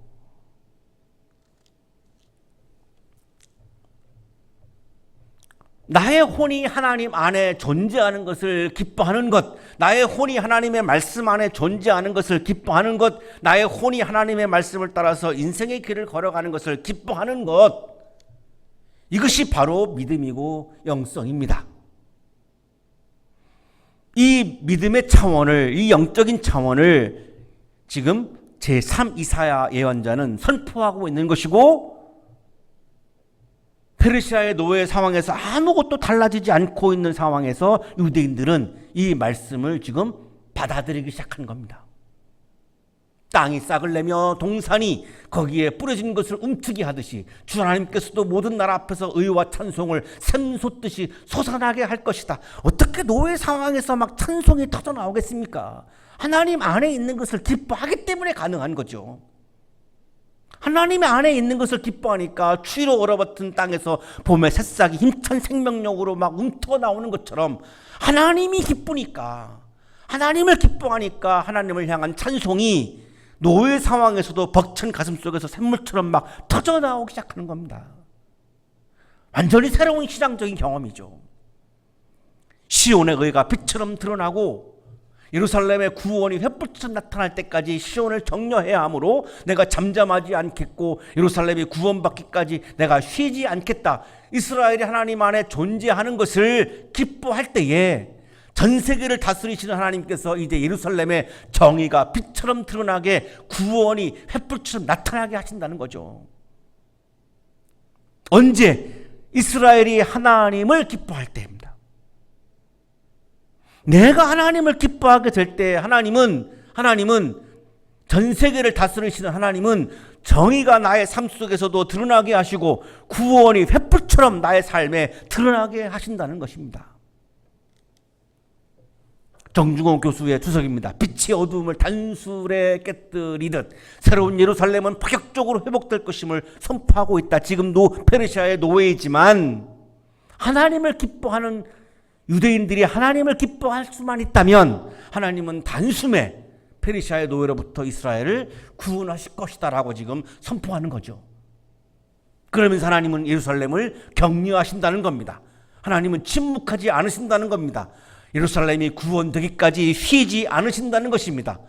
나의 혼이 하나님 안에 존재하는 것을 기뻐하는 것, 나의 혼이 하나님의 말씀 안에 존재하는 것을 기뻐하는 것, 나의 혼이 하나님의 말씀을 따라서 인생의 길을 걸어가는 것을 기뻐하는 것, 이것이 바로 믿음이고 영성입니다. 이 믿음의 차원을, 이 영적인 차원을 지금 제3 이사야 예언자는 선포하고 있는 것이고, 페르시아의 노예 상황에서 아무것도 달라지지 않고 있는 상황에서 유대인들은 이 말씀을 지금 받아들이기 시작한 겁니다. 땅이 싹을 내며 동산이 거기에 뿌려진 것을 움트게 하듯이 주 하나님께서도 모든 나라 앞에서 의와 찬송을 샘솟듯이 솟아나게 할 것이다. 어떻게 노예 상황에서 막 찬송이 터져 나오겠습니까? 하나님 안에 있는 것을 기뻐하기 때문에 가능한 거죠. 하나님 안에 있는 것을 기뻐하니까 추위로 얼어붙은 땅에서 봄의 새싹이 힘찬 생명력으로 막 움트어 나오는 것처럼 하나님이 기쁘니까, 하나님을 기뻐하니까 하나님을 향한 찬송이 노예 상황에서도 벅찬 가슴 속에서 샘물처럼 막 터져 나오기 시작하는 겁니다. 완전히 새로운 신앙적인 경험이죠. 시온의 의가 빛처럼 드러나고 예루살렘의 구원이 횃불처럼 나타날 때까지 시온을 정려해야 하므로 내가 잠잠하지 않겠고 예루살렘이 구원받기까지 내가 쉬지 않겠다. 이스라엘이 하나님 안에 존재하는 것을 기뻐할 때에 전 세계를 다스리시는 하나님께서 이제 예루살렘의 정의가 빛처럼 드러나게, 구원이 횃불처럼 나타나게 하신다는 거죠. 언제? 이스라엘이 하나님을 기뻐할 때입니다. 내가 하나님을 기뻐하게 될 때 하나님은 전 세계를 다스리시는 하나님은 정의가 나의 삶 속에서도 드러나게 하시고 구원이 횃불처럼 나의 삶에 드러나게 하신다는 것입니다. 정중호 교수의 주석입니다. 빛이 어두움을 단술에 깨뜨리듯 새로운 예루살렘은 파격적으로 회복될 것임을 선포하고 있다. 지금도 페르시아의 노예이지만 하나님을 기뻐하는 유대인들이 하나님을 기뻐할 수만 있다면 하나님은 단숨에 페르시아의 노예로부터 이스라엘을 구원하실 것이다 라고 지금 선포하는 거죠. 그러면서 하나님은 예루살렘을 격려하신다는 겁니다. 하나님은 침묵하지 않으신다는 겁니다. 예루살렘이 구원되기까지 쉬지 않으신다는 것입니다.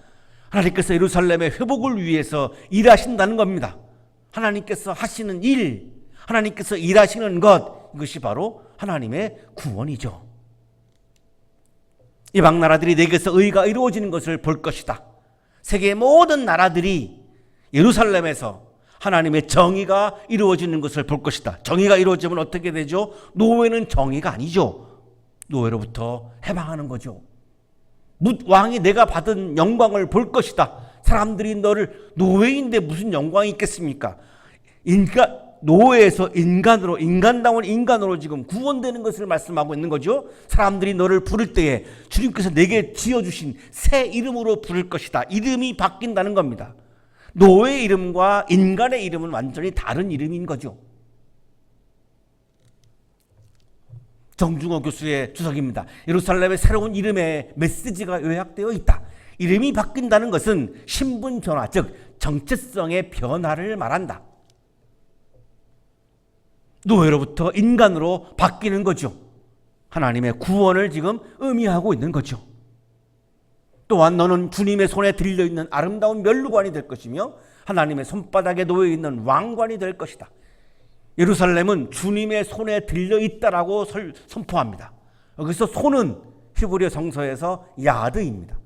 하나님께서 예루살렘의 회복을 위해서 일하신다는 겁니다. 하나님께서 하시는 일, 하나님께서 일하시는 것, 이것이 바로 하나님의 구원이죠. 이방 나라들이 내게서 의가 이루어지는 것을 볼 것이다. 세계의 모든 나라들이 예루살렘에서 하나님의 정의가 이루어지는 것을 볼 것이다. 정의가 이루어지면 어떻게 되죠? 노예는 정의가 아니죠. 노예로부터 해방하는 거죠. 왕이 내가 받은 영광을 볼 것이다. 사람들이 너를 노예인데 무슨 영광이 있겠습니까? 노예에서 인간으로, 인간다운 인간으로 지금 구원되는 것을 말씀하고 있는 거죠. 사람들이 너를 부를 때에 주님께서 내게 지어주신 새 이름으로 부를 것이다. 이름이 바뀐다는 겁니다. 노예의 이름과 인간의 이름은 완전히 다른 이름인 거죠. 정중호 교수의 주석입니다. 예루살렘의 새로운 이름의 메시지가 요약되어 있다. 이름이 바뀐다는 것은 신분 변화, 즉 정체성의 변화를 말한다. 노예로부터 인간으로 바뀌는 거죠. 하나님의 구원을 지금 의미하고 있는 거죠. 또한 너는 주님의 손에 들려있는 아름다운 멸류관이 될 것이며 하나님의 손바닥에 놓여있는 왕관이 될 것이다. 예루살렘은 주님의 손에 들려있다라고 선포합니다. 여기서 손은 히브리 성서에서 야드입니다.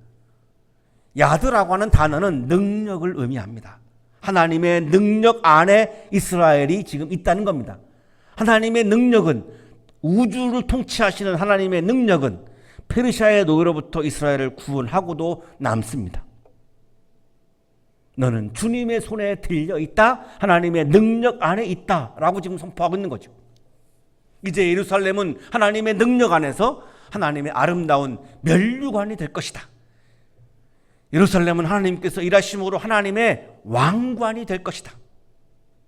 야드라고 하는 단어는 능력을 의미합니다. 하나님의 능력 안에 이스라엘이 지금 있다는 겁니다. 하나님의 능력은, 우주를 통치하시는 하나님의 능력은 페르시아의 노예로부터 이스라엘을 구원하고도 남습니다. 너는 주님의 손에 들려 있다. 하나님의 능력 안에 있다 라고 지금 선포하고 있는 거죠. 이제 예루살렘은 하나님의 능력 안에서 하나님의 아름다운 멸류관이 될 것이다. 예루살렘은 하나님께서 일하심으로 하나님의 왕관이 될 것이다.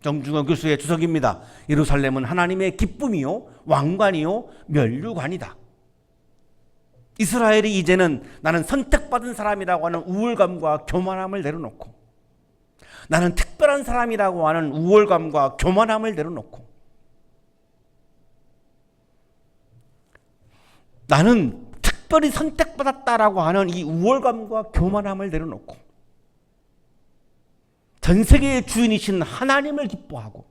정중호 교수의 주석입니다. 예루살렘은 하나님의 기쁨이요, 왕관이요, 멸류관이다. 이스라엘이 이제는 나는 선택받은 사람이라고 하는 우월감과 교만함을 내려놓고, 나는 특별한 사람이라고 하는 우월감과 교만함을 내려놓고, 나는 특별히 선택받았다라고 하는 이 우월감과 교만함을 내려놓고 전 세계의 주인이신 하나님을 기뻐하고,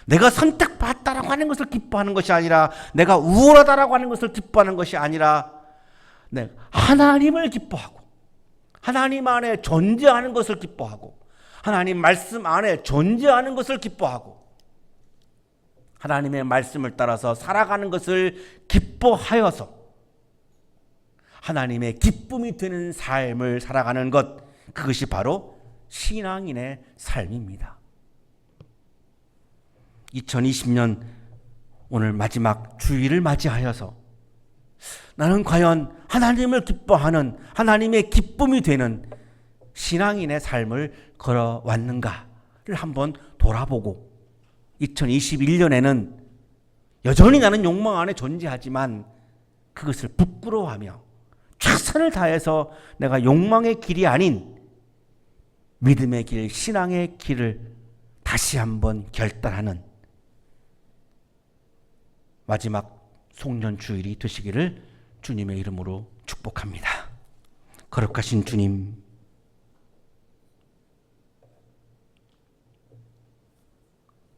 내가 선택받았다라고 하는 것을 기뻐하는 것이 아니라, 내가 우월하다라고 하는 것을 기뻐하는 것이 아니라 하나님을 기뻐하고, 하나님 안에 존재하는 것을 기뻐하고, 하나님 말씀 안에 존재하는 것을 기뻐하고, 하나님의 말씀을 따라서 살아가는 것을 기뻐하여서 하나님의 기쁨이 되는 삶을 살아가는 것, 그것이 바로 신앙인의 삶입니다. 2020년 오늘 마지막 주일을 맞이하여서 나는 과연 하나님을 기뻐하는, 하나님의 기쁨이 되는 신앙인의 삶을 걸어왔는가를 한번 돌아보고, 2021년에는 여전히 나는 욕망 안에 존재하지만 그것을 부끄러워하며 최선을 다해서 내가 욕망의 길이 아닌 믿음의 길, 신앙의 길을 다시 한번 결단하는 마지막 송년 주일이 되시기를 주님의 이름으로 축복합니다. 거룩하신 주님,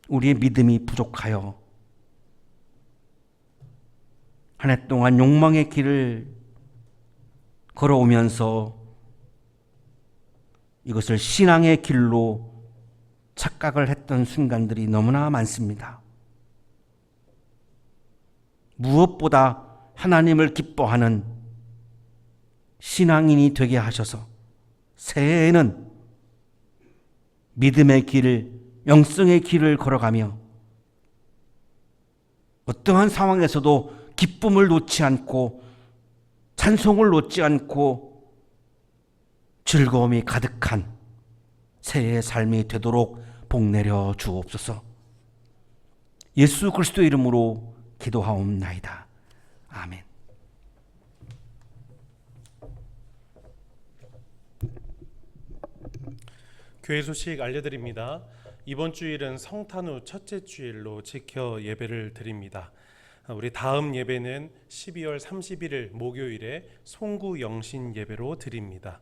우리의 믿음이 부족하여 한 해 동안 욕망의 길을 걸어오면서 이것을 신앙의 길로 착각을 했던 순간들이 너무나 많습니다. 무엇보다 하나님을 기뻐하는 신앙인이 되게 하셔서 새해에는 믿음의 길을, 영성의 길을 걸어가며 어떠한 상황에서도 기쁨을 놓지 않고 찬송을 놓지 않고 즐거움이 가득한 새해의 삶이 되도록 복내려 주옵소서. 예수 그리스도의 이름으로 기도하옵나이다. 아멘. 교회 소식 알려드립니다. 이번 주일은 성탄 후 첫째 주일로 지켜 예배를 드립니다. 우리 다음 예배는 12월 31일 목요일에 송구영신 예배로 드립니다.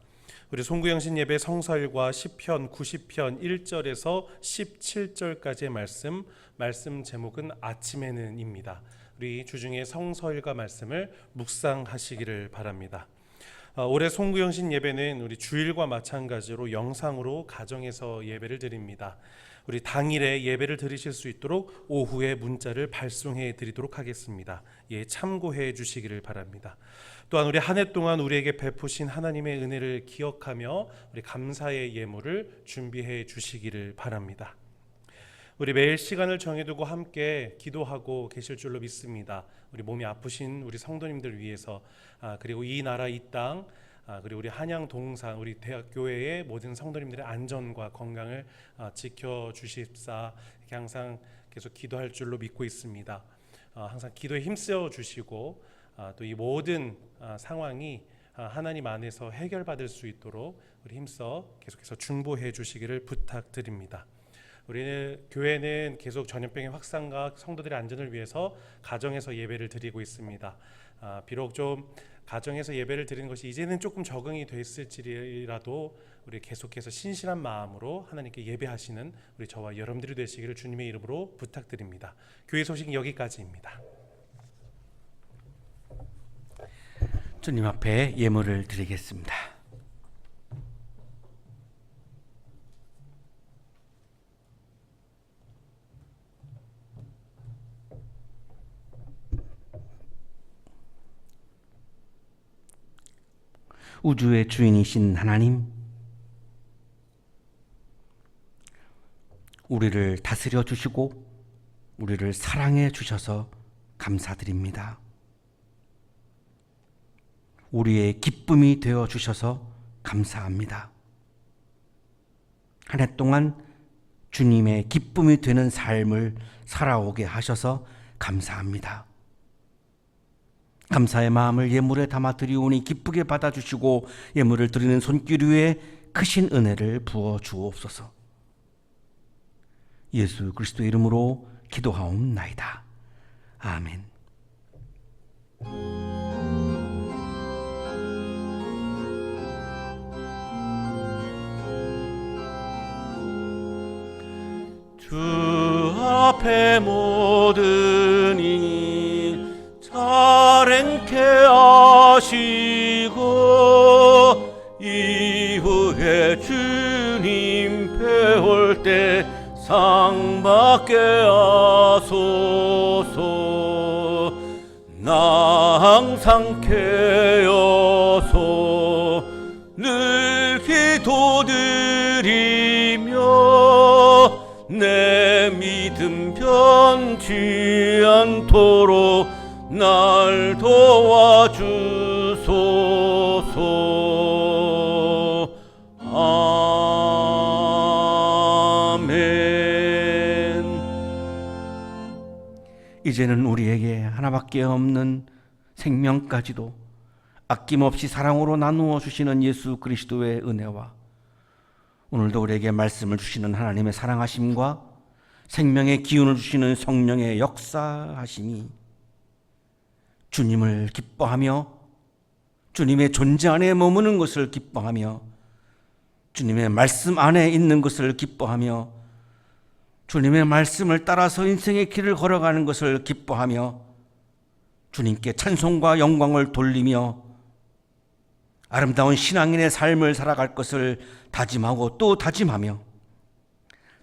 우리 송구영신 예배 성서일과 시편 90편 1절에서 17절까지의 말씀 제목은 아침에는입니다. 우리 주중에 성서일과 말씀을 묵상하시기를 바랍니다. 올해 송구영신 예배는 우리 주일과 마찬가지로 영상으로 가정에서 예배를 드립니다. 우리 당일에 예배를 드리실 수 있도록 오후에 문자를 발송해 드리도록 하겠습니다. 예, 참고해 주시기를 바랍니다. 또한 우리 한 해 동안 우리에게 베푸신 하나님의 은혜를 기억하며 우리 감사의 예물을 준비해 주시기를 바랍니다. 우리 매일 시간을 정해두고 함께 기도하고 계실 줄로 믿습니다. 우리 몸이 아프신 우리 성도님들 위해서, 그리고 이 나라 이 땅, 그리고 우리 한양 동산 우리 대학교회의 모든 성도님들의 안전과 건강을 지켜주십사 이렇게 항상 계속 기도할 줄로 믿고 있습니다. 항상 기도에 힘쓰어 주시고 또 이 모든 상황이 하나님 안에서 해결받을 수 있도록 우리 힘써 계속해서 중보해 주시기를 부탁드립니다. 우리는 교회는 계속 전염병의 확산과 성도들의 안전을 위해서 가정에서 예배를 드리고 있습니다. 비록 좀 가정에서 예배를 드리는 것이 이제는 조금 적응이 됐을지라도 우리 계속해서 신실한 마음으로 하나님께 예배하시는 우리 저와 여러분들이 되시기를 주님의 이름으로 부탁드립니다. 교회 소식은 여기까지입니다. 주님 앞에 예물을 드리겠습니다. 우주의 주인이신 하나님, 우리를 다스려 주시고 우리를 사랑해 주셔서 감사드립니다. 우리의 기쁨이 되어 주셔서 감사합니다. 한 해 동안 주님의 기쁨이 되는 삶을 살아오게 하셔서 감사합니다. 감사의 마음을 예물에 담아 드리오니 기쁘게 받아주시고 예물을 드리는 손길 위에 크신 은혜를 부어 주옵소서. 예수 그리스도의 이름으로 기도하옵나이다. 아멘. 주 앞에 모든 일 잘 행케 하시고 이후에 주님 배울 때 상 받게 하소서. 나 항상 깨어서 늘 기도드리며 내 믿음 변치 않도록 날 도와주소서. 아멘. 이제는 우리에게 하나밖에 없는 생명까지도 아낌없이 사랑으로 나누어 주시는 예수 그리스도의 은혜와 오늘도 우리에게 말씀을 주시는 하나님의 사랑하심과 생명의 기운을 주시는 성령의 역사하심이 주님을 기뻐하며 주님의 존재 안에 머무는 것을 기뻐하며 주님의 말씀 안에 있는 것을 기뻐하며 주님의 말씀을 따라서 인생의 길을 걸어가는 것을 기뻐하며 주님께 찬송과 영광을 돌리며 아름다운 신앙인의 삶을 살아갈 것을 다짐하고 또 다짐하며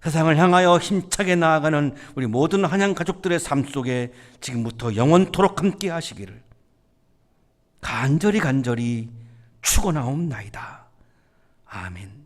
세상을 향하여 힘차게 나아가는 우리 모든 한양 가족들의 삶 속에 지금부터 영원토록 함께 하시기를 간절히 축원하옵나이다. 아멘.